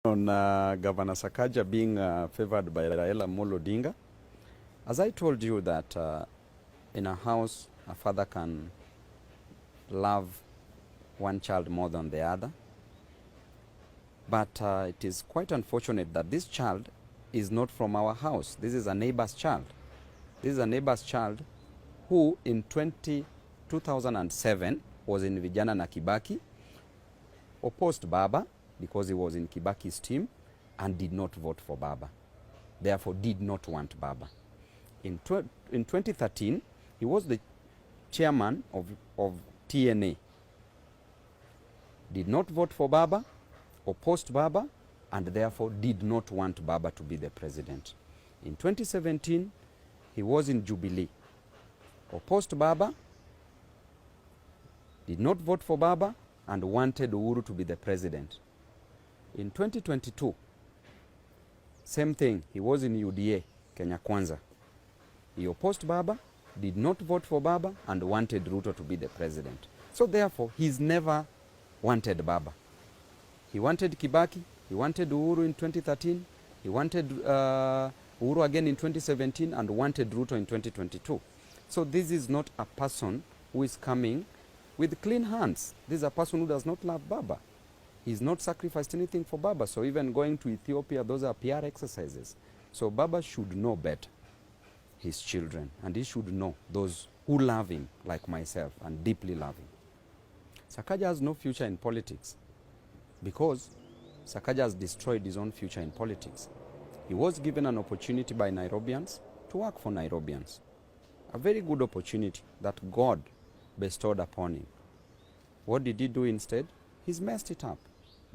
On Governor Sakaja being favored by Raila Odinga, as I told you that in a house, a father can love one child more than the other. But it is quite unfortunate that this child is not from our house. This is a neighbor's child. This is a neighbor's child who in 2007 was in Vijana na Kibaki, opposed Baba because he was in Kibaki's team and did not vote for Baba. Therefore did not want Baba. In 2013, he was the chairman of TNA. Did not vote for Baba, opposed Baba, and therefore did not want Baba to be the president. In 2017, he was in Jubilee. Opposed Baba, did not vote for Baba, and wanted Uhuru to be the president. In 2022, same thing, he was in UDA, Kenya Kwanza. He opposed Baba, did not vote for Baba, and wanted Ruto to be the president. So therefore, he's never wanted Baba. He wanted Kibaki, he wanted Uhuru in 2013, he wanted Uhuru again in 2017, and wanted Ruto in 2022. So this is not a person who is coming with clean hands. This is a person who does not love Baba. He's not sacrificed anything for Baba. So even going to Ethiopia, those are PR exercises. So Baba should know better his children, and he should know those who love him like myself and deeply love him. Sakaja has no future in politics because Sakaja has destroyed his own future in politics. He was given an opportunity by Nairobians to work for Nairobians. A very good opportunity that God bestowed upon him. What did he do instead? He's messed it up.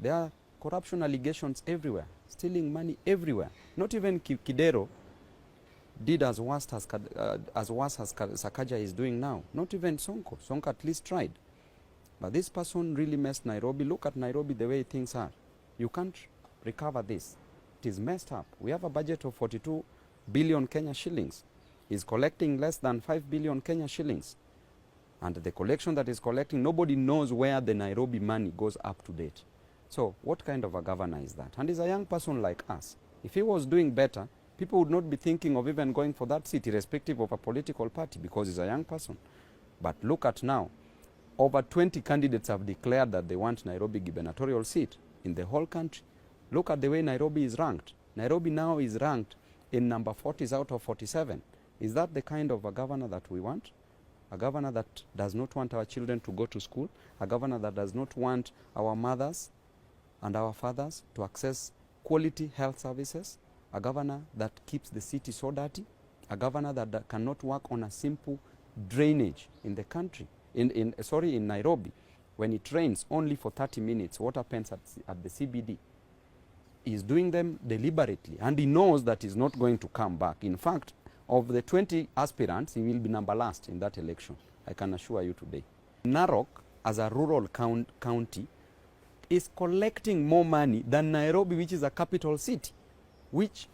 There are corruption allegations everywhere, stealing money everywhere. Not even Kidero did as worst as Sakaja is doing now. Not even Sonko. Sonko at least tried. But this person really messed Nairobi. Look at Nairobi the way things are. You can't recover this. It is messed up. We have a budget of 42 billion Kenya shillings. He's collecting less than 5 billion Kenya shillings. And the collection that is collecting, nobody knows where the Nairobi money goes up to date. So what kind of a governor is that? And he's a young person like us. If he was doing better, people would not be thinking of even going for that seat, irrespective of a political party, because he's a young person. But look at now. Over 20 candidates have declared that they want Nairobi gubernatorial seat in the whole country. Look at the way Nairobi is ranked. Nairobi now is ranked in number 40s out of 47. Is that the kind of a governor that we want? A governor that does not want our children to go to school, a governor that does not want our mothers and our fathers to access quality health services, a governor that keeps the city so dirty, a governor that cannot work on a simple drainage in the country, in Nairobi. When it rains only for 30 minutes, what happens at the CBD? He's doing them deliberately, and he knows that he's not going to come back. In fact, of the 20 aspirants, he will be number last in that election. I can assure you today. Narok, as a rural county, is collecting more money than Nairobi, which is a capital city, which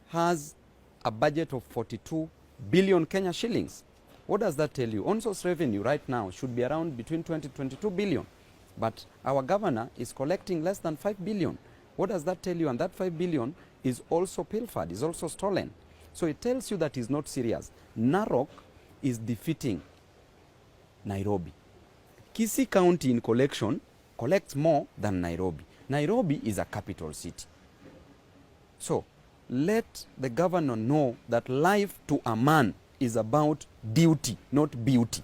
has a budget of 42 billion Kenya shillings. What does that tell you? On-source revenue right now should be around between 20 to 22 billion. But our governor is collecting less than 5 billion. What does that tell you? And that 5 billion is also pilfered, is also stolen. So it tells you that he's not serious. Narok is defeating Nairobi. Kisii County in collection collects more than Nairobi. Nairobi is a capital city. So let the governor know that life to a man is about duty, not beauty.